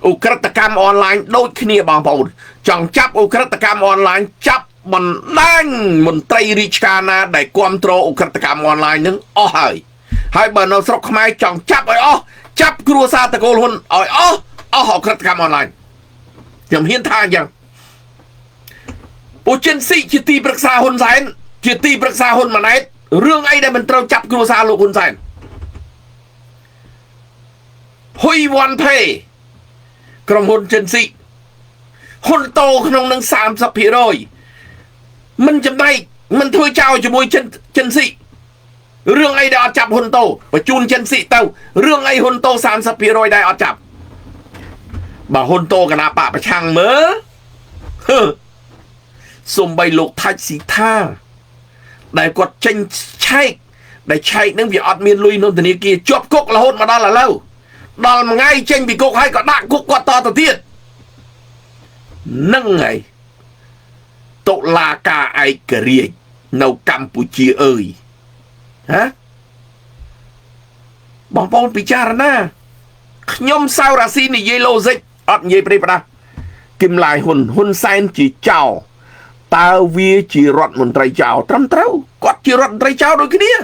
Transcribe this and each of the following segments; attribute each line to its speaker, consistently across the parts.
Speaker 1: อุกฤษกรรมออนไลน์โดยขี้บางปอนจังจับอุกฤษกรรมออนไลน์จับมันดังมนตรีริชกานาได้ความโตรอุกฤษกรรมออนไลน์นึงให้เบอร์นสรกขมายจังจับจับครัวซาตะโกนหุ่นอุกฤษกรรมออนไลน์ยังเห็นทางยังปูเจนซี่จิตีปรึกษาหุ่นแสนจิตีปรึกษาหุ่นมาไหนเรื่องไอ้ได้มันเราจับครัวซาลูกหุ่นแสนหุยวันเพย์กรมหุ่นเจนซี่หุ่นโตขนมหนึ่ง30%มันจำได้มันถ้วยเจ้าจมวยเจนซี่เรื่องไอ้ได้อจับหุ่นโตไปจูนเจนซี่เต้าเรื่องไอ้หุ่นโต30%ได้อจับบ่หุ่นโตกันนะปะประชังเมื่อสมใบโลกทัศสีท่าได้กดเจนใช่ได้ใช่นั่งวิอัดเมียนลุยนนทนีกีจบกุกละหุ่นมาได้ละเล่าดอลมาไงเจนบีกุกให้ก็ด่ากุกกว่าต่อเทียดนั่งไงตุลากาไอกระเรียในกัมพูชีฮะบางปอนพิจารณาขยมซาวราซีนี่เยโลซิกอัดเยปริปะกิมลายหุ่นไซน์จีเจ้าตาเวียจีรถมนตรีเจ้าตรำเต้ากดจีรถมนตรีเจ้าโดยขี้เนี่ย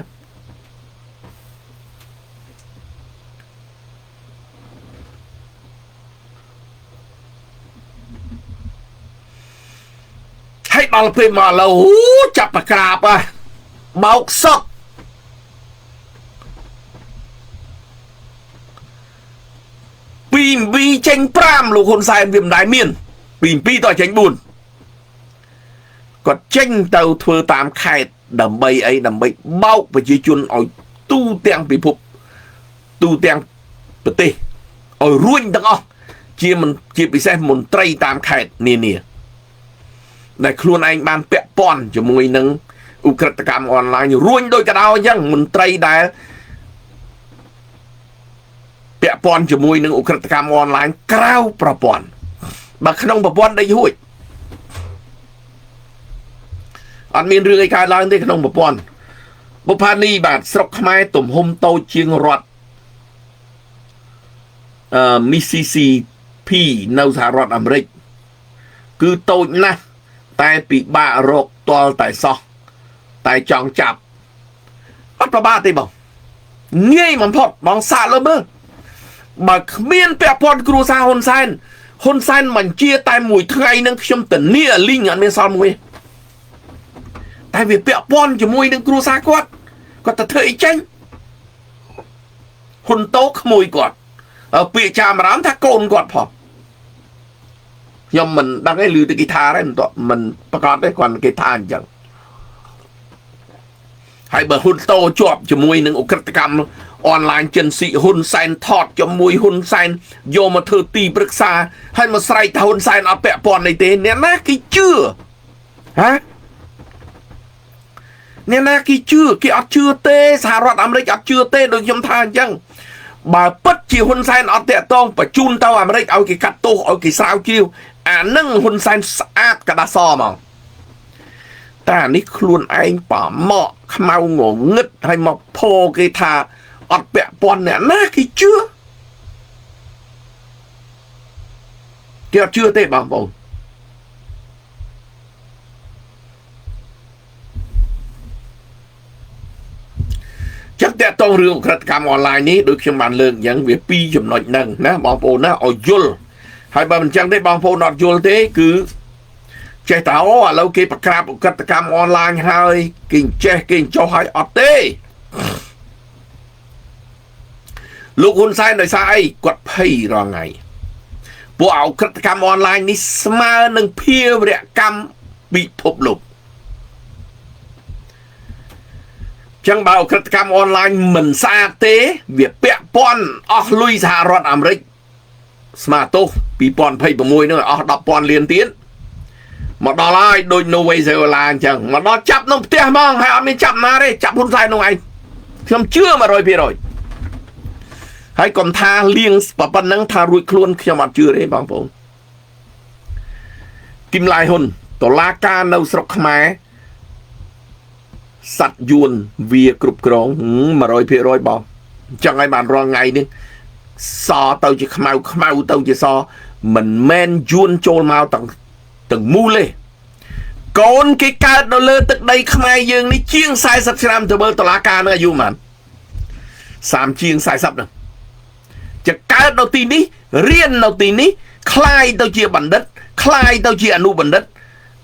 Speaker 1: ให้ดอลเพมาแล้วจับปากกาไปเบาสดปีมวีเจงปรามลูกคนใส่เวียมได้เมียนปีต่อเจงบุญก็เจงเต่าเธอตามใครดำใบไอ้ดำใบเบาไปจีจุนเอาตู้เตียงปีพุบตู้เตียงปฏิเอารุ่นตั้งเจียมันเจียไปแซ่มนตรีตามใครเนี่ยในครัวไอ้บ้านเปะปอนจะมวยหนึ่งอุกฤษกรรมออนไลน์รุ่นโดยกระดาวยังมนตรีได้เปะปอนจะมวยหนึ่งอุกฤษกรรมออนไลน์กล้าวประปอนบักขนมประปอนได้ยุ่ยอันมีเรื่องไอ้การล้างได้ขนมประปอนบุพานีบาดสกไม้ตุ่มหมโตเชียงรอดมิสซิสซิปปีในสหรัฐอเมริกคือโตนะแต่ปีบะโรคตัวแต่ซอแต่จองจับอัปบ้าตีบอกเงี้ยมันพอดมองซาเลยเบ้อบักเมียนเปียพอดครูซาฮอนไซน์มันเจียตายมวยไทยนั่งชมแต่เนี่ยลิงอันเมียซอมวยแต่เปียพอนจะมวยนั่งครูซากวดก็แต่เธอไอ้เจงคนโต๊ะขโมยกอดเปียชามร้านถ้าโกนกอดพอยอมมันดังให้ลือตะกีตาร์ได้ตัวมันประกอบได้ก่อนกีตาร์อย่างให้เบอร์หุ่นโตจวบจะมวยหนึ่งอุกฤษกรรมออนไลน์เจนสีหุ่นไซน์ทอดจะมวยหุ่นไซน์โยมาเธอตีปรึกษาให้มาใส่หุ่นไซน์เอาแปะปอนในเตเนี่ยนะกี่เชื่อฮะเนี่ยนะกี่เชื่อกี่อัดเชื่อเตสหรัฐอเมริกอัดเชื่อเตโดยยมทานยังบ่ปัจจิหุ่นไซน์อัดเตะตองประจุนเตาอเมริกเอากี่กัดโตเอากี่สาวคิวนึ่งหุ่นไซน์สะอาดกระดาษซอมแต่นี่คลุนไอ้ป่าเหมาะขมาวงงึดให้มาโพกีทาอัดแปะปอนเนี่ยน่ากี่เชื่อเกี่ยวเชื่อเต้บางปองจักแต่ต้องเรื่องกระทำออนไลน์นี้โดยเฉพาะเรื่องอย่างเวียปีจำนวนหนึ่งนะบางปองนะเอายุลให้บางจังได้บางปองนอดยุลเต้คือใจเต่าเราเก็บประกาศกระทำออนไลน์ให้กิ่งเจกิ่งโจให้อัดเต้ลูกหุ่นไซน์โดยไซน์กดไพ่รอไงพวกเอากระทำออนไลน์นี้สมาหนึ่งเพียบเรียกรรมบิทบลุกจังเบากระทำออนไลน์เหมือนซาเต้เวียเปะปอนลุยสหรัฐอเมริกสมาโตปีปอนไพ่ประมวยเนอะดับปอนเรียนเตี้ยมาดอลไลโดยโนเวเซลาจังมาดอจับน้องเตี้ยมองให้อันนี้จับมาเลยจับหุ่นไซน์น้องไอ้ทำเชื่อมาโดยพี่โดยให้กลมทาเลี้ยงปะปันนังทารุยคลวนขยามาเชื่อเลยบางปงกิมลายหุ่นตัวลาการเอาสกขมาสัตยวนเวียกรุบกรองมาโดยพี่โดยบอกจังไอ้บ้านรองไงนี่ so tao chỉ khmau tao chỉ so mình men yuan chôn mau từng mu lên con cái ca đâu lơ tức đây khmai dương đi chiêng sai sắp năm từ bơ tao lá ca nữa du mà sám chiêng sai sắp nèจะកើតនៅទីនេះរៀននៅទីនេះคลายទៅជាបណ្ឌិតคลายទៅជាអនុបណ្ឌិត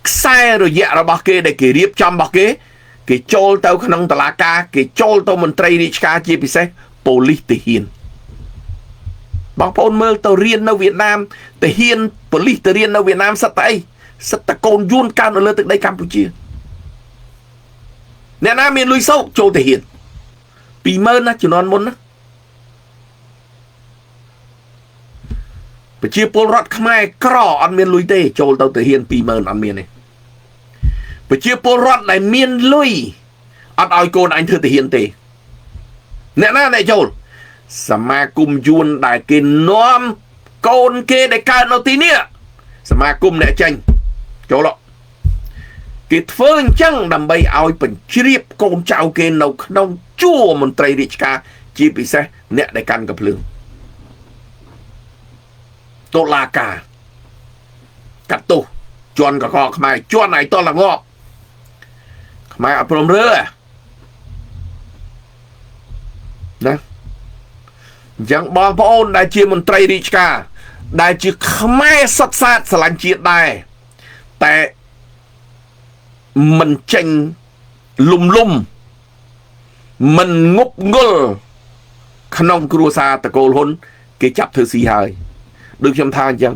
Speaker 1: ខ្សែរយៈរបស់គេដែលគេរៀបចំរបស់គេចូលទៅក្នុងតុលាការគេចូលទៅមន្ត្រីរាជការជាពិសេសប៉ូលីសទាហានបងប្អូនមើលទៅរៀននៅវៀតណាមទាហានប៉ូលីសទៅរៀននៅវៀតណាមសិតតែអីសិតតែកូនយួនកើតនៅលើទឹកដីកម្ពុជាអ្នកណាមានលុយសោកចូលទាហាន 20000 ណាជំនាន់មុនណាប្រជាពលរដ្ឋខ្មែរក្រអត់មានលុយទេចូលទៅទាហាន 20000 អត់មានទេប្រជាពលរដ្ឋដែលមានលុយអត់ឲ្យកូនអញធ្វើទាហានទេអ្នកណាដែលចូលសមាគមយួនដែលគេនាំកូនគេដែលកើតនៅទីនេះសមាគមអ្នកចេញចូលគេធ្វើអញ្ចឹងដើម្បីឲ្យបញ្ជ្រាបកូនចៅគេនៅក្នុងជួរមន្ត្រីរាជការជាពិសេសអ្នកដែលកាន់កំភ្លើងតុលាការកាត់ទោសជន់កកខ្មែរជន់ឲ្យតល្ងប់ខ្មែរអត់ព្រមរើណាអញ្ចឹងបងប្អូនដែលជាមន្ត្រីរាជការដែលជាខ្មែរសុទ្ធសាធស្រឡាញ់ជាតិដែរតែមិនចេញលំមិនងប់ងល់ក្នុងគ្រួសារតកូលហ៊ុនគេចាប់ធ្វើស៊ីហើយដូចខ្ញុំថាអញ្ចឹង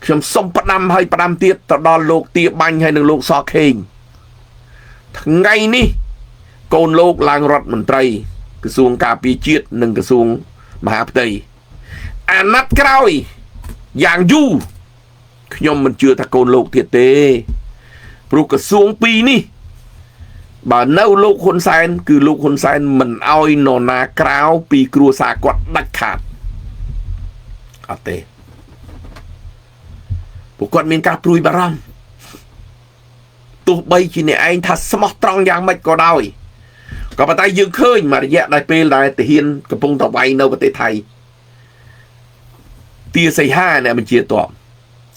Speaker 1: ខ្ញុំសុំផ្ដាំឲ្យផ្ដាំទៀតទៅដល់លោកទាបាញ់ហើយនឹងលោកសខេងថ្ងៃនេះកូនលោកឡើងរដ្ឋមន្ត្រីក្រសួងការពារជាតិនិងក្រសួងមហាផ្ទៃអាណត្តិក្រោយយ៉ាងយូរខ្ញុំមិនជឿថាកូនលោកទៀតទេព្រោះក្រសួង2នេះបើនៅលោកហ៊ុនសែនគឺលោកហ៊ុនសែនមិនអោយនរណាក្រៅពីគ្រួសារគាត់ដាច់ខាតអត់ទេពួកគាត់មានការព្រួយបារម្ភទោះបីជាអ្នកឯងថាស្មោះត្រង់យ៉ាងម៉េចក៏ដោយក៏ប៉ុន្តែយើងឃើញមួយរយៈដែលពេលដែលទាហានកំពុងតវ៉ៃនៅប្រទេសថៃទាសីហាអ្នកបញ្ជាតប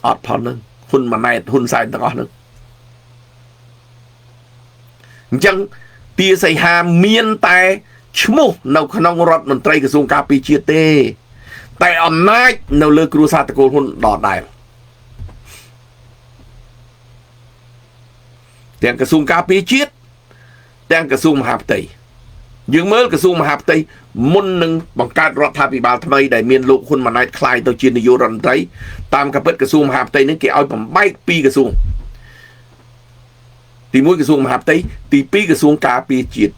Speaker 1: អត់ផលនឹងហ៊ុនម៉ាណែតហ៊ុនសែនទាំងអស់នឹងអញ្ចឹងទាសីហាមានតែឈ្មោះនៅក្នុងរដ្ឋមន្ត្រីក្រសួងការពារជាតិទេតែអំណាចនៅលើគ្រួសារតកូលហ៊ុនដដែលទាំងក្រសួងការពារជាតិទាំងក្រសួងមហាផ្ទៃយើងមើលក្រសួងមហាផ្ទៃមុននឹងបង្កើតរដ្ឋាភិបាលថ្មីដែលមានលោកហ៊ុនម៉ាណែតក្លាយទៅជានាយករដ្ឋមន្ត្រីតាមកាពិតក្រសួងមហាផ្ទៃនេះគេឲ្យបំបែកពីរក្រសួងទី1ក្រសួងមហាផ្ទៃទី2ក្រសួងការពារជាតិ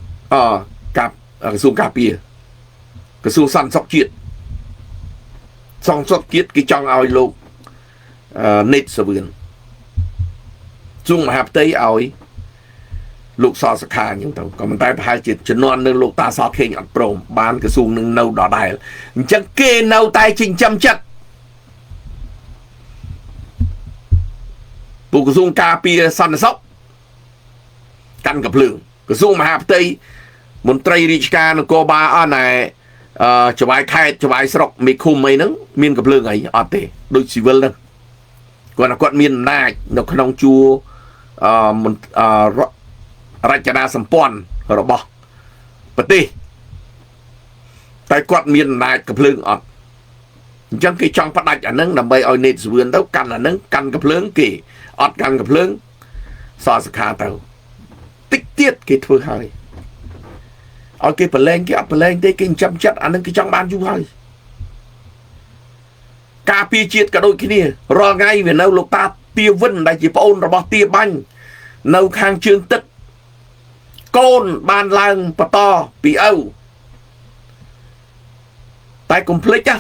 Speaker 1: ក្រសួងការពារក្រសួងសន្តិសុខជាតិសង្សុខជាតិគេចង់ឲ្យលោកនេតសវឿនក្រសួងមហាផ្ទៃឲ្យលោកសសខាអញ្ចឹងទៅក៏មិនតែប្រហែលជាជំនាន់នឹងលោកតាសខេងអត់ព្រមបានក្រសួងនឹងនៅដដែលអញ្ចឹងគេនៅតែចិញ្ចឹមចិត្តពួកក្រសួងការពារសន្តិសុខកាន់កំភ្លើងក្រសួងមហាផ្ទៃមន្ត្រីរាជការនគរបាលអស់ណែចវាយខេត្តចវាយស្រុកមេឃុំអីហ្នឹងមានកំភ្លើងអីអត់ទេដូចស៊ីវិលហ្នឹងគាត់មានអំណាចនៅក្នុងជួររចនាសម្ព័ន្ធរបស់ប្រទេសតែគាត់មានអំណាចកំភ្លើងអត់អញ្ចឹងគេចង់ផ្ដាច់អាហ្នឹងដើម្បីឲ្យនេតសវឿនទៅកាន់អាហ្នឹងកាន់កំភ្លើងគេអត់កាន់កំភ្លើងសសខាទៅតិចទៀតគេធ្វើហើយឲ្យគេប្រឡែងគេអត់ប្រឡែងទេគេចាំចិត្តអាហ្នឹងគេចង់បានយូរហើយការពារជាតិក៏ដូចគ្នារាល់ថ្ងៃវានៅលោកតាទាវិនដែលជាប្អូនរបស់ទាបាញ់នៅខាងជើងទឹកកូនបានឡើងបន្តពីឪតែកុំភ្លេចណា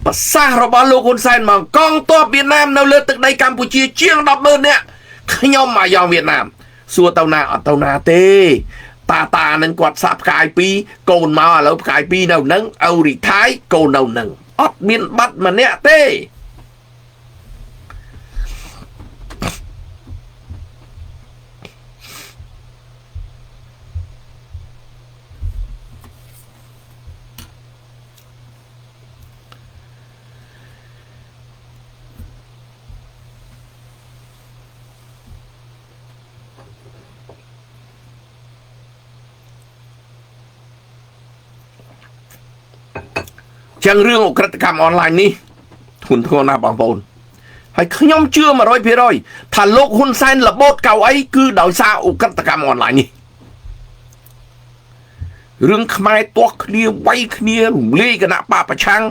Speaker 1: ប្រសាសន៍របស់លោកហ៊ុនសែនមកកងទ័ពវៀតណាមនៅលើទឹកដីកម្ពុជាជាង 100000 នាក់ខ្ញុំមកយ៉ាងវៀតណាមសួរទៅណាអត់ទៅណាទេតានឹងគាត់សាក់ផ្កាយ2កូនមកឥឡូវផ្កាយ2នៅនឹងឪរីថៃកូននៅនឹងអត់មានបាត់ម្នាក់ទេ ចឹងរឿងអក្រិតកម្មអនឡាញនេះធ្ងន់ធ្ងរណាស់បងប្អូនហើយខ្ញុំជឿ 100% ថាលោកហ៊ុនសែនរបូតកៅអីគឺដោយសារអក្រិតកម្មអនឡាញនេះរឿងខ្មែរទាស់គ្នាវាយគ្នារំលាយគណៈបកប្រឆាំង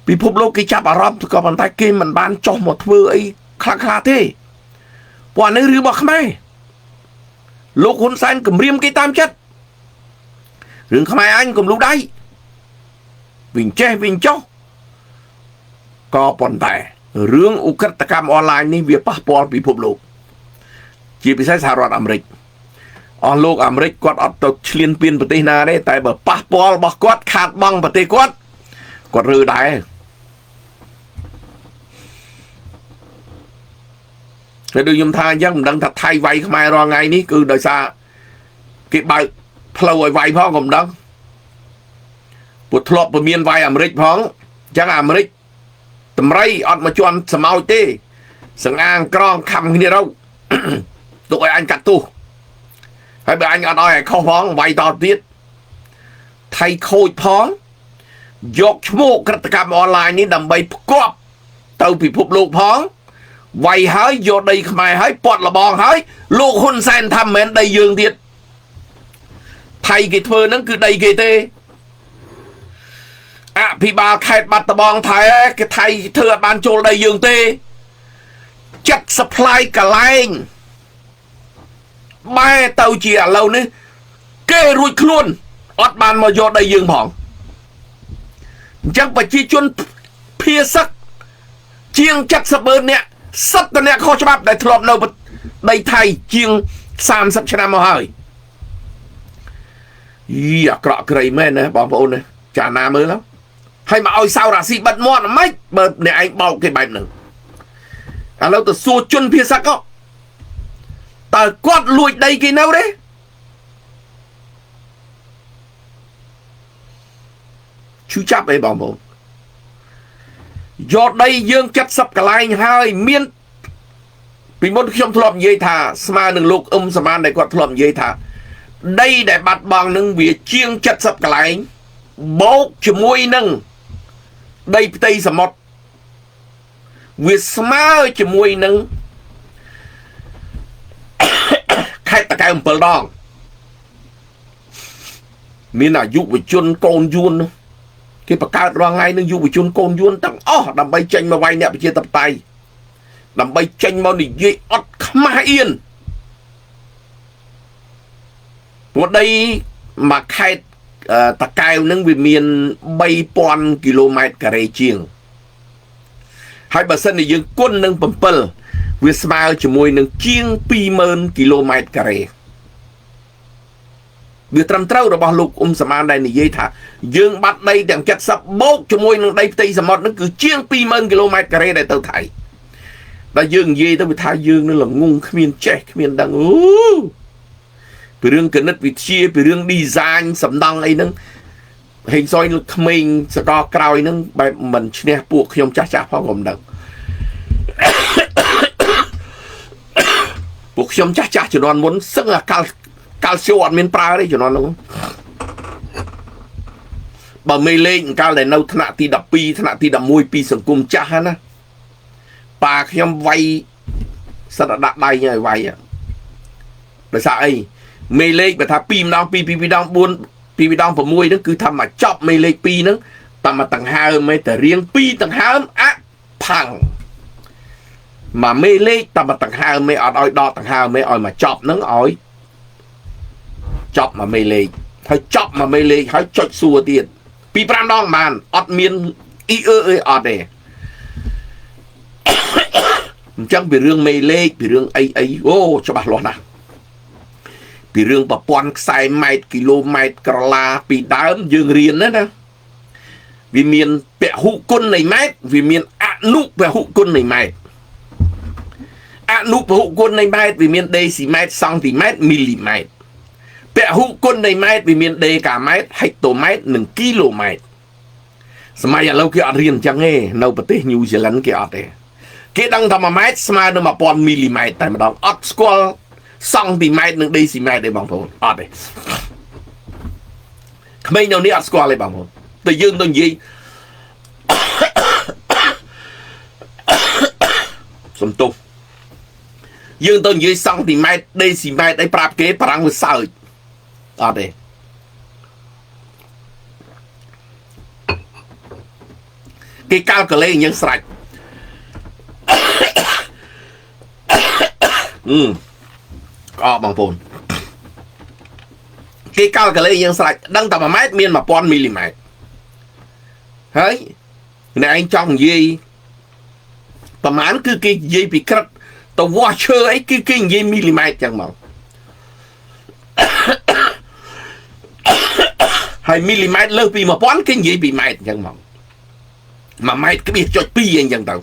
Speaker 1: ពិភពលោកគេចាប់អារម្មណ៍ក៏ប៉ុន្តែគេមិនបានចោះមកធ្វើអីខ្លះៗទេព្រោះអានេះរឿងរបស់ខ្មែរលោកហ៊ុនសែនគម្រាមគេតាមចិត្តរឿងខ្មែរអញកុំលូដៃវិញចេះវិញចោះក៏ប៉ុន្តែរឿងឧក្រិដ្ឋកម្មអនឡាញនេះវាប៉ះពាល់ពិភពលោកជាពិសេសសហរដ្ឋអាមេរិកអស់លោកអាមេរិកគាត់អត់ទៅឈ្លានពានប្រទេសណាទេតែបើប៉ះពាល់របស់គាត់ខាតបង់ប្រទេសគាត់រើដែរហើយដូចខ្ញុំថាអញ្ចឹងមិនដឹងថាថៃវាយខ្មែររាល់ថ្ងៃនេះគឺដោយសារគេបើកផ្លូវឲ្យវាយផងក៏មិនដឹងពុទ្ធធ្លាប់ពមានវាយអាមេរិកផងអញ្ចឹងអាមេរិកតម្រៃអត់មកជន់សម្ោចទេសង្អាងក្រងខំគ្នាទៅទុកឲ្យអញកាត់ទោសហើយបើអញអត់ឲ្យខុសផងវាយតទៀតថៃខូចផងយកឈ្មោះក្រិតកម្មអនឡាញនេះដើម្បីផ្គប់ទៅពិភពលោកផងវាយហើយយកដីខ្មែរហើយពាត់លបងហើយលោកហ៊ុនសែនថាមិនមែនដីយើងទៀតថៃគេធ្វើហ្នឹងគឺដីគេទេអភិបាលខេត្តបាត់ដំបងថៃគេថៃធ្វើអត់បានចូលដីយើងទេចាត់ supply កន្លែងបែរទៅជាឥឡូវនេះគេរួចខ្លួនអត់បានមកយកដីយើងផងអញ្ចឹងប្រជាជនភាសឹកជាង70,000នាក់សិតតអ្នកខុសច្បាប់ដែលធ្លាប់នៅដីថៃជាង30ឆ្នាំមកហើយអាក្រក់ក្រៃមែនណាបងប្អូនណាចាណាមើលហើយមកឲ្យសៅរាស៊ីបិទមាត់ហ្មងបើអ្នកឯងបោកគេបែបហ្នឹងឥឡូវទៅសួរជនភាសឹកតើគាត់លួចដីគេនៅទេឈឺចាប់អីបងប្អូនយកដីយើង70កន្លែងហើយមានពីមុនខ្ញុំធ្លាប់និយាយថាស្មើនឹងលោកសមានដែលគាត់ធ្លាប់និយាយថាដីដែលបាត់បង់នឹងវាជាង70កន្លែងបូកជាមួយនឹងដីផ្ទៃសមុទ្រវាស្មើជាមួយនឹងខេត្តតាកែវ7ដងមានអាយុវជនកូនយួនគេបង្កើតរាល់ថ្ងៃនឹងយុវជនកូនយួនទាំងអស់ដើម្បីចេញមកវាយអ្នកប្រជាធិបតេយ្យដើម្បីចេញមកនិយាយអត់ខ្មាស់អៀនព្រោះដីមួយខេត្តតាកែវនឹងវាមាន3000គីឡូម៉ែត្រការ៉េជាងហើយបើសិនជាយើងគុណនឹង7វាស្មើជាមួយនឹងជាង20000គីឡូម៉ែត្រការ៉េវាត្រឹមត្រូវរបស់លោកសមានដែលនិយាយថាយើងបាត់ដីទាំង70បូកជាមួយនឹងដីផ្ទៃសមុទ្រនឹងគឺជាង20000គីឡូម៉ែត្រការ៉េដែលទៅថៃដែលយើងនិយាយទៅវាថាយើងនឹងល្ងងគ្មានចេះគ្មានដឹងអូពីរឿងគណិតវិទ្យាពីរឿង design សំដង់អីហ្នឹងហេងសុយក្មេងសកលក្រោយហ្នឹងបែបមិនឈ្នះពួកខ្ញុំចាស់ៗផងក៏មិនដឹងពួកខ្ញុំចាស់ៗជំនាន់មុនសឹងអាកាល់ស្យូអត់មានប្រើទេជំនាន់នោះបើមេលេងកាលដែលនៅថ្នាក់ទី12ថ្នាក់ទី11ពីសង្គមចាស់ណាប៉ាខ្ញុំវាយសិតដាក់ដៃឲ្យវាយដោយសារអីមេលេខបើថា2ម្ដង2 2ម្ដង4 2ម្ដង6ហ្នឹងគឺថាមកចប់មេលេខ2ហ្នឹងតាមមកដង្ហើមឯតែរៀង2ដង្ហើមអផាំងមកមេលេខតាមមកដង្ហើមឯអត់ឲ្យដកដង្ហើមឯឲ្យមកចប់ហ្នឹងឲ្យចប់មកមេលេខហើយចប់មកមេលេខហើយចុចសួរទៀត2 5ដងបានអត់មានអ៊ីអឺអត់ទេអញ្ចឹងពីរឿងមេលេខពីរឿងអីអូច្បាស់លាស់ណាស់ពីរឿងប្រព័ន្ធខ្សែម៉ែត្រគីឡូម៉ែត្រក្រឡាពីដើមយើងរៀនណាវាមានពហុគុណនៃម៉ែត្រវាមានអនុពហុគុណនៃម៉ែត្រអនុពហុគុណនៃម៉ែត្រវាមានដេស៊ីម៉ែត្រសង់ទីម៉ែត្រមីលីម៉ែត្រពហុគុណនៃម៉ែត្រវាមានដេកាម៉ែត្រហិកតូម៉ែត្រនិងគីឡូម៉ែត្រសម័យឥឡូវគេអត់រៀនអញ្ចឹងទេនៅប្រទេសញូហ្សេឡង់គេអត់ទេគេដឹងថា1ម៉ែត្រស្មើនឹង1000មីលីម៉ែត្រតែម្ដងអត់ស្គាល់សង់ទីម៉ែត្រនិងដេស៊ីម៉ែត្រទេបងប្អូនអត់ទេក្មេងនៅនេះអត់ស្គាល់ទេបងប្អូនទ តែយើងទៅនិយាយសំទោសយើងទៅនិយាយសង់ទីម៉ែត្រដេស៊ីម៉ែត្រអីប្រាប់គេប្រាំងវាសើចអត់ទេគេកាល់កលេយើងស្រេចបងប្អូនគេកាល់កលេយើងស្រេចដឹងតែ1ម៉ែត្រមាន1000មីលីម៉ែត្រហើយអ្នកឯងចង់និយាយប្រហែលគឺគេនិយាយពីក្រិតទៅវាស់ឈើអីគឺគេនិយាយមីលីម៉ែត្រចឹងមកហើយមីលីម៉ែត្រលើសពី1000គេនិយាយពីម៉ែត្រចឹងមក1ម៉ែត្រក្បៀសចុច2អីចឹងទៅ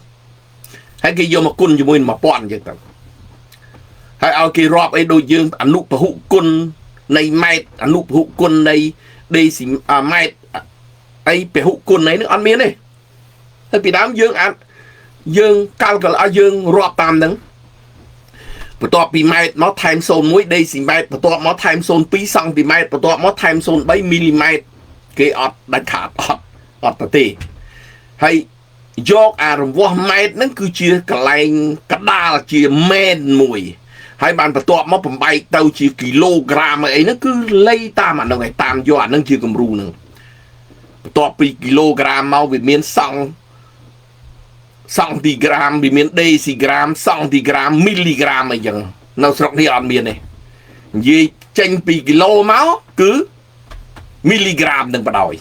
Speaker 1: ហើយគេយកមកគុណជាមួយ1000ចឹងទៅហើយឲ្យគេរាប់អីដូចយើងអនុពហុគុណនៃម៉ែត្រអនុពហុគុណនៃដេស៊ីម៉ែត្រអីពហុគុណអីនឹងអត់មានទេហើយពីដើមយើងអាចយើងកាល់កលឲ្យយើងរាប់តាមហ្នឹងបន្ទាប់ពីម៉ែត្រមកថែម0.1ដេស៊ីម៉ែត្របន្ទាប់មកថែម0.2សង់ទីម៉ែត្របន្ទាប់មកថែម0.3មីលីម៉ែត្រគេអត់ដាច់ខាតអត់ទេហើយយកអារង្វាស់ម៉ែត្រហ្នឹងគឺជាកន្លែងកដាលជាមែនមួយហើយបានបន្ទាប់មកបំបែកទៅជាគីឡូក្រាមអីហ្នឹងគឺលៃតាមអាហ្នឹងឯងតាមយកអាហ្នឹងជាគំរូហ្នឹងបន្ទាប់ពីគីឡូក្រាមមកវាមានសង់ទីក្រាមវាមានដេស៊ីក្រាមសង់ទីក្រាមមីលីក្រាមអីចឹងនៅស្រុកនេះអត់មានទេនិយាយចេញពីគីឡូមកគឺមីលីក្រាមនឹងបដ ாய்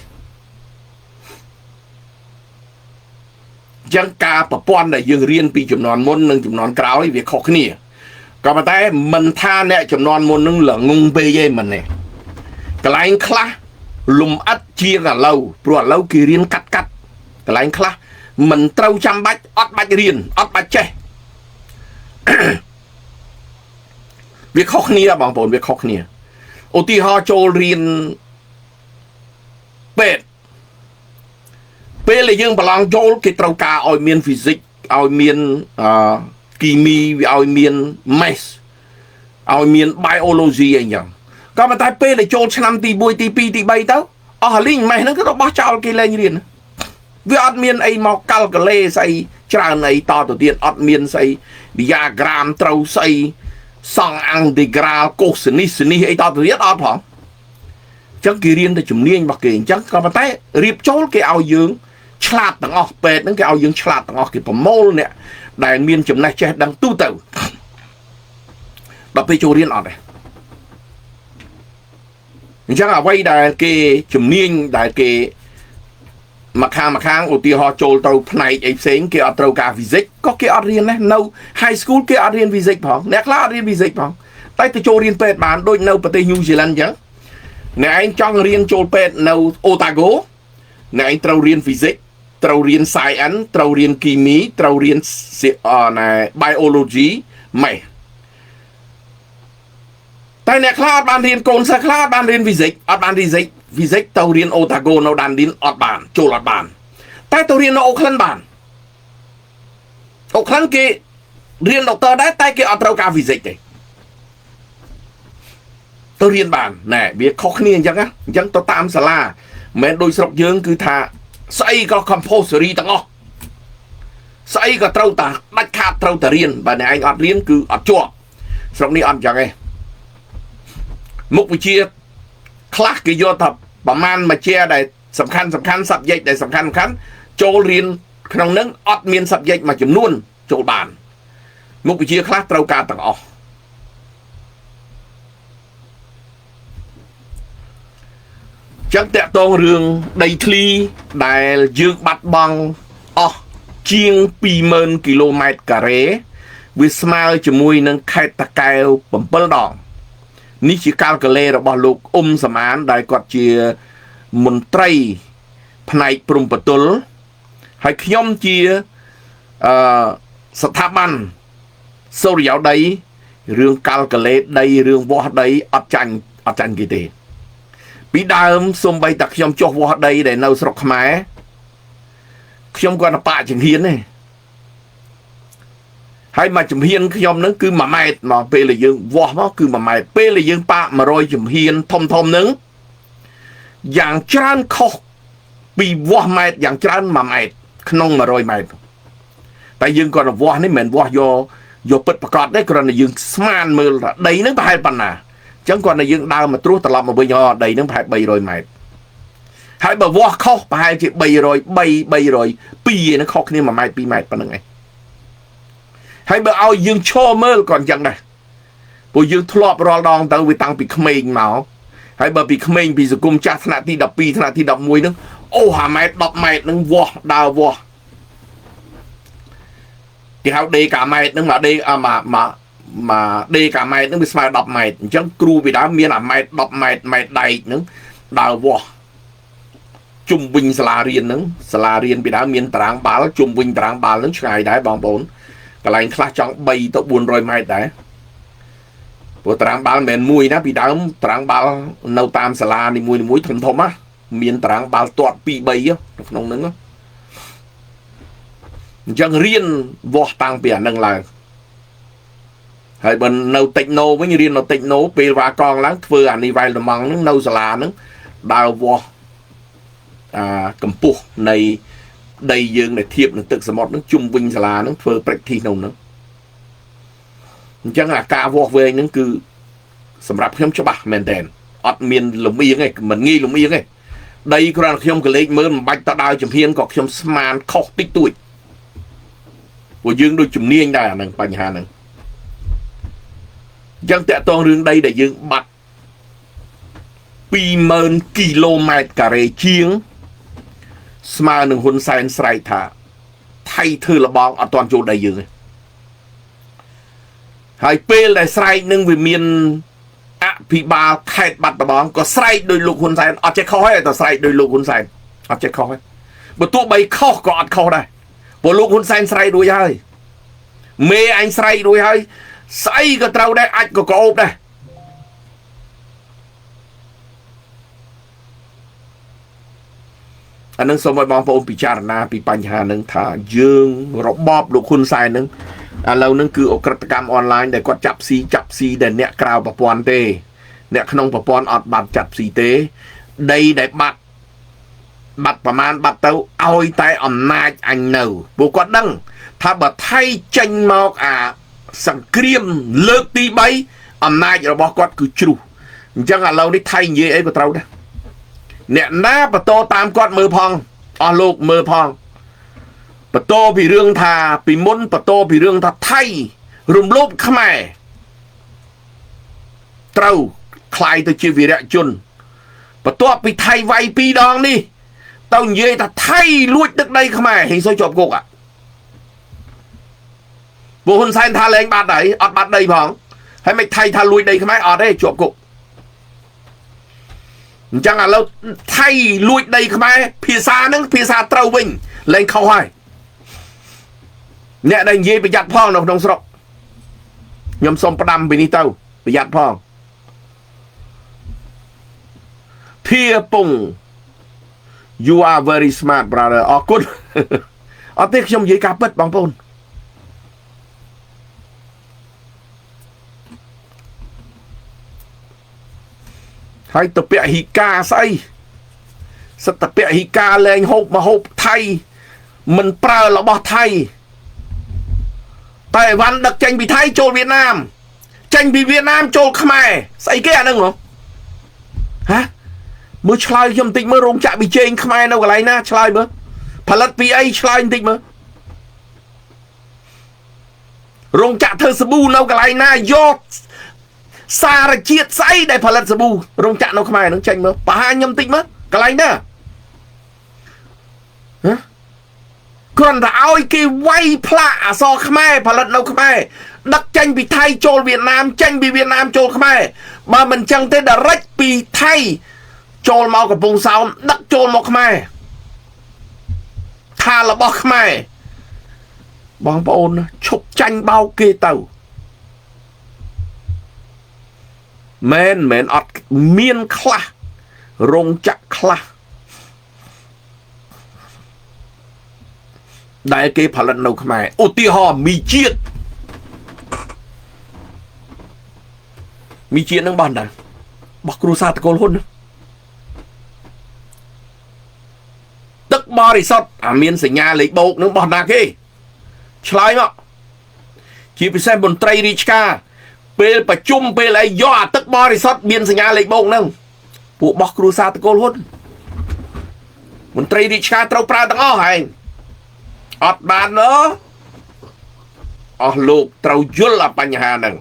Speaker 1: ចឹងការប្រព័ន្ធដែលយើងរៀនពីចំនួនមុននិងចំនួនក្រោយវាខុសគ្នាក៏ប៉ុន្តែមិនថាអ្នកចំនួនមុននឹងល្ងងពេកទេមិនទេកន្លែងខ្លះលំអិតជាងឥឡូវព្រោះឥឡូវគេរៀនកាត់កន្លែងខ្លះមិនត្រូវចាំបាច់អត់បាច់រៀនអត់បាច់ចេះវាខុសគ្នាបងប្អូនវាខុសគ្នាឧទាហរណ៍ចូលរៀនពេទ្យពេលដែលយើងប្រឡងចូលគេត្រូវការឲ្យមាន physics ឲ្យមានគីមីវាឲ្យមាន math ឲ្យមាន biology អីចឹងក៏ប៉ុន្តែពេលដែលចូលឆ្នាំទី1ទី2ទី3ទៅអស់លីង math ហ្នឹងគឺរបស់ចោលគេលែងរៀនវាអត់មានអីមកកាល់កូលេស្អីច្រើនអីតទៅទៀតអត់មានស្អី diagram ត្រូវស្អីសង់ integral cosine អីតទៅទៀតអត់ផងអញ្ចឹងគេរៀនតែជំនាញរបស់គេអញ្ចឹងក៏ប៉ុន្តែរៀបចូលគេឲ្យយើងឆ្លាតទាំងអស់ពេទ្យហ្នឹងគេឲ្យយើងឆ្លាតទាំងអស់គេប្រមូលអ្នកដែលមានចំណេះចេះដឹងទូទៅដល់ពេលចូលរៀនអត់ទេអញ្ចឹងអ្វីដែលគេជំនាញដែលគេមកខាងឧទាហរណ៍ចូលទៅផ្នែកអីផ្សេងគេអត់ត្រូវការ physics ក៏គេអត់រៀនដែរនៅ high school គេអត់រៀន physics ផងអ្នកខ្លះអត់រៀន physics ផងតែទៅចូលរៀនពេទ្យបានដូចនៅប្រទេស New Zealand អញ្ចឹងអ្នកឯងចង់រៀនចូលពេទ្យនៅ Otago អ្នកឯងត្រូវរៀន physics ត្រូវរៀន science ត្រូវរៀនគីមីត្រូវរៀនbiology math តែអ្នកខ្លះអត់បានរៀនកូនសិស្សខ្លះអត់បានរៀន physics អត់បាន physics ទៅរៀន Otago នៅដានឌីនអត់បានចូលអត់បានតែទៅរៀននៅ Auckland បាន Auckland គេរៀនដុកទ័រដែរតែគេអត់ត្រូវការ physics ទេទៅរៀនបានណែវាខុសគ្នាអញ្ចឹងអញ្ចឹងទៅតាមសាលាមិនមែនដូចស្រុកយើងគឺថាស្អីក៏ compulsory ទាំងអស់ស្អីក៏ត្រូវតាដាច់ខាតត្រូវតែរៀនបើអ្នកឯងអត់រៀនគឺអត់ជាប់ស្រុកនេះអត់អញ្ចឹងទេមុខវិជ្ជាខ្លះគេយកថាប្រមាណមួយជាដែលសំខាន់ subject ដែលសំខាន់ចូលរៀនក្នុងនឹងអត់មាន subject មួយចំនួនចូលបានមុខវិជ្ជាខ្លះត្រូវការទាំងអស់ចឹងតកតងរឿងដីធ្លីដែលយើងបាត់បង់អស់ជាង 20,000 គីឡូម៉ែត្រការ៉េវាស្មើជាមួយនឹងខេត្តតាកែវ7 ដងនេះជាកាល់កូលេរបស់លោកសំអានដែលគាត់ជាមន្ត្រីផ្នែកព្រំប្រទល់ហើយខ្ញុំជាស្ថាប័នសូរិយោដីរឿងកាល់កូលេដីរឿងវាស់ដីអត់ចាញ់គេទេពីដើមសូម្បីតែខ្ញុំចុះវាស់ដីដែលនៅស្រុកខ្មែរខ្ញុំគាត់ទៅប៉ាចង្ហៀនទេហើយមកចំហៀនខ្ញុំហ្នឹងគឺ1ម៉ែត្រមកពេលដែលយើងវាស់មកគឺ1ម៉ែត្រពេលដែលយើងប៉ា100ចំហៀនធំហ្នឹងយ៉ាងច្រើនខុស ពីវាស់ម៉ែត្រយ៉ាងច្រើន1ម៉ែត្រក្នុង100ម៉ែត្រតែយើងគាត់វាស់នេះមិនមែនវាស់យកពិតប្រកបទេគ្រាន់តែយើងស្មានមើលថាដីហ្នឹងប្រហែលប៉ុណ្ណាអញ្ចឹងគាត់តែយើងដើរមកត្រួសត្រឡប់មកវិញដីហ្នឹងប្រហែល300ម៉ែត្រហើយបើវាស់ខុសប្រហែលជា300 2ហ្នឹងខុសគ្នា1ម៉ែត្រ2ម៉ែត្រប៉ុណ្្នឹងឯងហើយបើឲ្យយើងឈរមើលក៏អញ្ចឹងដែរព្រោះយើងធ្លាប់រាល់ដងទៅវាតាំងពីក្មេងមកហើយបើពីក្មេងពីសង្គមចាស់ថ្នាក់ទី12ថ្នាក់ទី11ហ្នឹងអូ5ម៉ែត្រ10ម៉ែត្រហ្នឹងវាស់ដើរវាស់គេហៅដេកាម៉ែត្រហ្នឹងមកដេមកដេកាម៉ែត្រហ្នឹងវាស្មើ10ម៉ែត្រអញ្ចឹងគ្រូពីដើមមាន1ម៉ែត្រ10ម៉ែត្រម៉ែត្រដែកហ្នឹងដើរវាស់ជុំវិញសាលារៀនហ្នឹងសាលារៀនពីដើមមានតារាងបាល់ជុំវិញតារាងបាល់ហ្នឹងឆ្ងាយដែរបងប្អូនកន្លែងខ្លះចង់3ទៅ400ម៉ែត្រដែរព្រោះតារាងបាល់មិនមែនមួយណាពីដើមតារាងបាល់នៅតាមសាលានីមួយធំណាមានតារាងបាល់ទាត់2 3នៅក្នុងហ្នឹងអញ្ចឹងរៀនវាស់តាំងពីអាហ្នឹងឡើងហើយបើនៅតិចណូវិញរៀននៅតិចណូពេលវ៉ាកងឡើងធ្វើអានេះវ៉ៃលម៉ង់ហ្នឹងនៅសាលាហ្នឹងដើរវាស់កម្ពស់នៃដីយើងដែលធៀបនឹងទឹកសមុទ្រហ្នឹងជុំវិញសាលាហ្នឹងធ្វើ practice ក្នុងហ្នឹងអញ្ចឹងអាការវាស់វែងហ្នឹងគឺសម្រាប់ខ្ញុំច្បាស់មែនតើអត់មានលំអៀងទេមិនងាយលំអៀងទេដីគ្រាន់ខ្ញុំក៏លេខមើលមិនបាច់ទៅដើរជំហានក៏ខ្ញុំស្មានខុសតិចតួចព្រោះយើងដូចជំនាញដែរអាហ្នឹងបញ្ហាហ្នឹងអញ្ចឹងតកតងរឿងដីដែលយើងបាត់20000គីឡូម៉ែត្រការ៉េជាងស្មើនឹងហ៊ុនសែនស្រែកថាថៃធ្វើលបងអត់ទាន់ចូលដីយើងទេហើយពេលដែលស្រែកនឹងវាមានអភិបាលខេត្តបាត់ដំបងក៏ស្រែកដោយលោកហ៊ុនសែនអត់ចេះខុសទេតែស្រែកដោយលោកហ៊ុនសែនអត់ចេះខុសទេបើទោះបីខុសក៏អត់ខុសដែរព្រោះលោកហ៊ុនសែនស្រែករួចហើយមេអញស្រែករួចហើយស្អីក៏ត្រូវដែរអាចក៏ក្អូបដែរអានឹងសូមឲ្យបងប្អូនពិចារណាពីបញ្ហានឹងថាយើងរបបលោកហ៊ុនសែននឹងឥឡូវហ្នឹងគឺអក្រិតកម្មអនឡាញដែលគាត់ចាប់ស៊ីដែលអ្នកក្រៅប្រព័ន្ធទេអ្នកក្នុងប្រព័ន្ធអត់បាត់ចាប់ស៊ីទេដីដែលបាត់ប្រមាណបាត់ទៅឲ្យតែអំណាចអញនៅព្រោះគាត់ដឹងថាបើថៃចេញមកអាសង្គ្រាមលើកទី3អំណាចរបស់គាត់គឺជ្រុះអញ្ចឹងឥឡូវនេះថៃនិយាយអីក៏ត្រូវដែរអ្នកណាបន្តតាមគាត់មើលផងអស់លោកមើលផងបន្តពីរឿងថាពីមុនបន្តពីរឿងថាថៃរំលោភខ្មែរត្រូវคล้ายទៅជាវីរៈជនបន្ទាប់ពីថៃវាយ2ដងនេះទៅនិយាយថាថៃលួចទឹកដីខ្មែរហេសុយជាប់គុកពួកហ៊ុនសែនថាលែងបាត់ហើយអត់បាត់ដីផងហើយមិនថៃថាលួចដីខ្មែរអត់ទេជាប់គុកអញ្ចឹងឥឡូវថៃលួចដីខ្មែរភាសាហ្នឹងភាសាត្រូវវិញលែងខុសហើយអ្នកដែលនិយាយប្រយ័ត្នផងនៅក្នុងស្រុកខ្ញុំសូមផ្ដាំពីនេះទៅប្រយ័ត្នផងធាពង you are very smart brother អរគុណអត់ទេខ្ញុំនិយាយការពិតបងប្អូនហើយតពហិកាស្អីសតពហិកាលែងហូបមកហូបថៃមិនប្រើរបស់ថៃតែអីវ៉ាន់ដឹកចេញពីថៃចូលវៀតណាមចេញពីវៀតណាមចូលខ្មែរស្អីគេអាហ្នឹងហ៎ហាមើលឆ្លើយខ្ញុំបន្តិចមើលរោងចក្រប៊ីចេងខ្មែរនៅកន្លែងណាឆ្លើយមើលផលិតពីអីឆ្លើយបន្តិចមើលរោងចក្រធ្វើសាប៊ូនៅកន្លែងណាយកសារជាតិស្អីដែលផលិតសាប៊ូរោងចក្រនៅខ្មែរហ្នឹងចេញមើលបង្ហាញខ្ញុំបន្តិចមើលកន្លែងណាហ៎គ្រាន់តែឲ្យគេវាយផ្លាកអក្សរខ្មែរផលិតនៅខ្មែរដឹកចេញពីថៃចូលវៀតណាមចេញពីវៀតណាមចូលខ្មែរបើមិនចឹងទេដារិចពីថៃចូលមកកំពង់សោមដឹកចូលមកខ្មែរថារបស់ខ្មែរបងប្អូនឈប់ចាញ់បោកគេទៅមែនអត់មានខ្លះរោងចក្រខ្លះដែលគេផលិតនៅខ្មែរឧទាហរណ៍មីជាតិនឹងបានដែរបោះគ្រូសាតកូលហ៊ុន บริสุทธิ์เมียนสัญญาเลยโบกนึงบอกนาเกใช่ไหมชีพิเศษบนไตรริชกาเปลประชุมเปลอะไรย่อตึกบริสุทธิ์เมียนสัญญาเลยโบกนึงผู้บอกครูซาตะโกนหุ่นบนไตรริชกาเต้าปลาตั้งอ้อให้อดบานเนาะอ๋อลูกเต้ายุลปัญหาหนึ่ง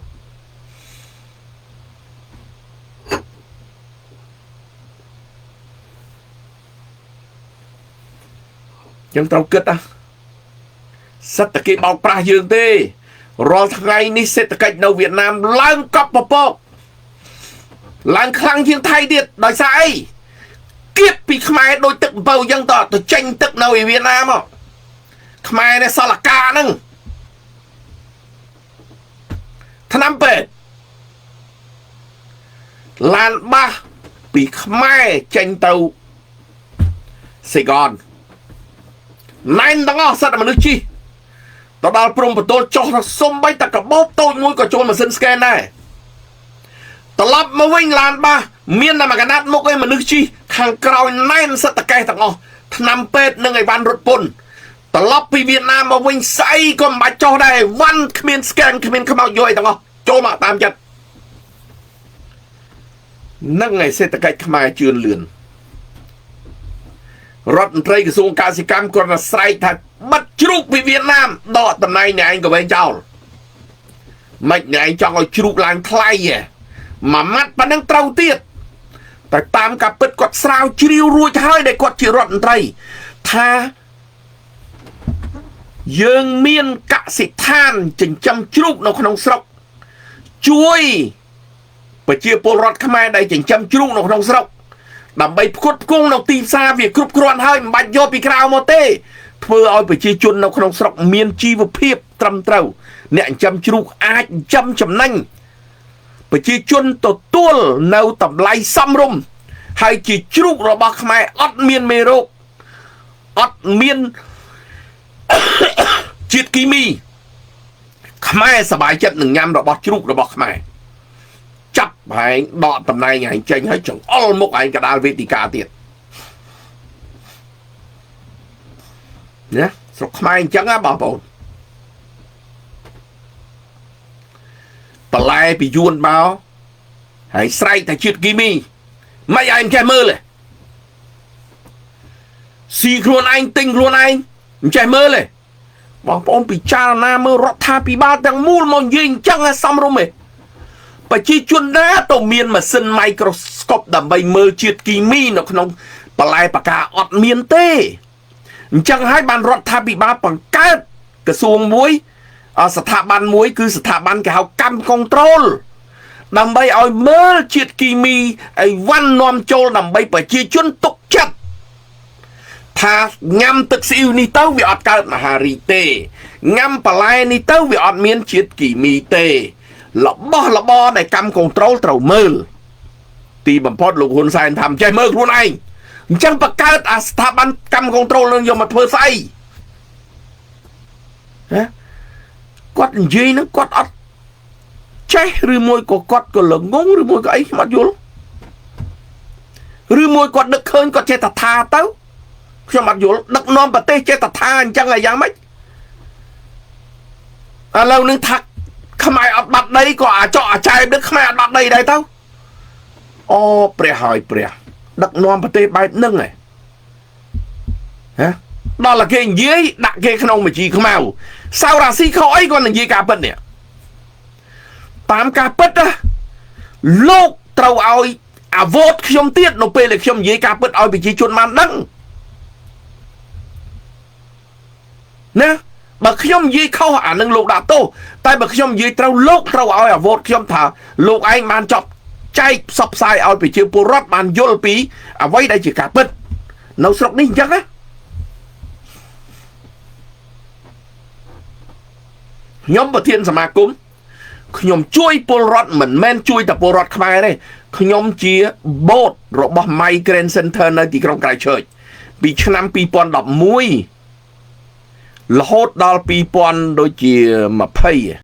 Speaker 1: ยังเต้าเกิดอ่ะเศรษฐกิจบอกปลาเยอะเต้รอทั้งไงนี่เศรษฐกิจในเวียดนามล้างกับปอกล้างครั้งยังไทยเดียดโดยสายเก็บปีขมายโดยตึกเบายังต่อตัวเจงตึกในเวียดนามอ่ะขมายในสลักกานั่งท่าน้ำเป็ดลานบ้าปีขมายเจงเตาสกอนนั่นต้องเอาสัตว์มันนึกชีตอนดาวปรุงประตูโจรส้มใบตะกระบอกโต้งวยก็โจรมาเซ็นสแกนได้ตลบมาวิ่งลานบ้าเมียนนำมากันนัดมุกไอ้มันนึกชีข้างกราวนั่นสัตว์แกต่างอ๋อทำเป็ดหนึ่งไอ้บ้านรถปนตลบไปเวียดนามมาวิ่งใส่ก็มาโจได้วันขมิ้นสแกนขมิ้นขมาย่อยต่างอ๋อโจมาตามจัดนั่งไงเศรษฐกิจขมายเจือนเลือนรัฐมนตรีกระทรวงการศึกษากรณสไลทัดบัดจุกไปเวียดนามดอตำนายเนี่ยก็ไปเจ้าไม่เนี่ยจังเอาจุกลางคลายมามัดปนังเต้าเตี้ยแต่ตามกับเปิดกดสาวชิวรัวท้ายได้กดที่รัฐมนตรีถ้ายังเมียนกะสิท่านจึงจำจุกในขนมสกช่วยไปเชี่ยวปลดขมายได้จึงจำจุกในขนมสกดับใบคุดกุ้งนกตีซาเวียครุบครวนให้บัดโยปีกราวโมเต้เพื่อเอาไปจีจุนนกขนมสกเมียนจีวเพียบตรำเต้าเนี่ยจำจุกอาจจำจำนั่งไปจีจุนตัวตัวเนาตับไหลซ้ำรุมให้จีจุกระบาดขมายอัดเมียนเมโรอัดเมียนจิตกีมีขมายสบายจัดหนึ่งยามระบาดจุกระบาดขมายจับให้ดอตำนายไงเจงให้จงอ้อมกไอ้กระดาษเวทีกาเตียดเนี่ยสุขไม่จังอ่ะบ่าวปลายไปยวนเบาให้ใส่แต่ชุดกิมีไม่ไอ้แค่มือเลยสีครัวไอ้ติงครัวไอ้แค่มือเลยบอกผมไปจารณาเมื่อรถทาปีบ้าแต่งมูลมันยิงจังอ่ะซ้ำรู้ไหมไปชี้จุนนะตัวเมียนมาเส้นไมโครสโคปดับใบมือจีดกีมีนกนงปลายปากกาอดเมียนเต้จังให้บันรถทาบิบาปังกัดกระทรวงมวยสถาบันมวยคือสถาบันแกเอากำคอนโทรลดับใบเอาเมื่อจีดกีมีไอ้วันนอมโจลดับใบไปชี้จุนตกจัดถ้างำตึกซิวนี่เต้าวิอดการมหารีเต้งำปลายนี่เต้าวิอดเมียนจีดกีมีเต้ละบ่ในกำคอนโทรลเต่ามือตีบัมพอดลูกหุ่นใส่ทำใจมือคุณไอ้จังประกาศสถาบันกำคอนโทรลเรื่องยมเพื่อใส่ฮะกดยีนั่งกดอัดใช่หรือมวยก็กดก็หลงงหรือมวยก็ไอ้มาอยู่หรือมวยกดดึกเคินก็เจตทาเต้าขมัดอยู่ดึกนอนประเทศเจตทาจังไงยังไม่เรานึงทักขมายอัดบัดได้ก็อาจจะใจดึกขมายอัดบัดได้ได้เต้าอ๋อเปรี้ยหอยเปรี้ยดักนอนประเทศใบนึ่งไงฮะđó là cái dưới đặt cái khăn mà chỉ không màu sao là si khó ấy còn là gì cả bận nè tám cả bận á lô trâu oi à vót khiêm tiết nó bê là khiêm gì cả bận oi bị chỉ chuột màn đăng nè bà khiêm gì không hả nâng lục đã tô tại bà khiêm gì trâu lô trâu oi à vót khiêm thả lục anh màn chọc chay sập sai oi bị chịu bù rót màn vô bí à vay đây chỉ cả bận nấu sọc đi chắc á nhómประเทศสมาคมขยมช่วยปลดเหมือนแม่นช่วยแต่ปลดขมายเลยขยมเชียโบดรบไมเกรนเซ็นเตอร์ในที่กรุงไกรเชยปีชนำปีปอนดับมวยลดดอลปีปอนโดยเชียมาเพย์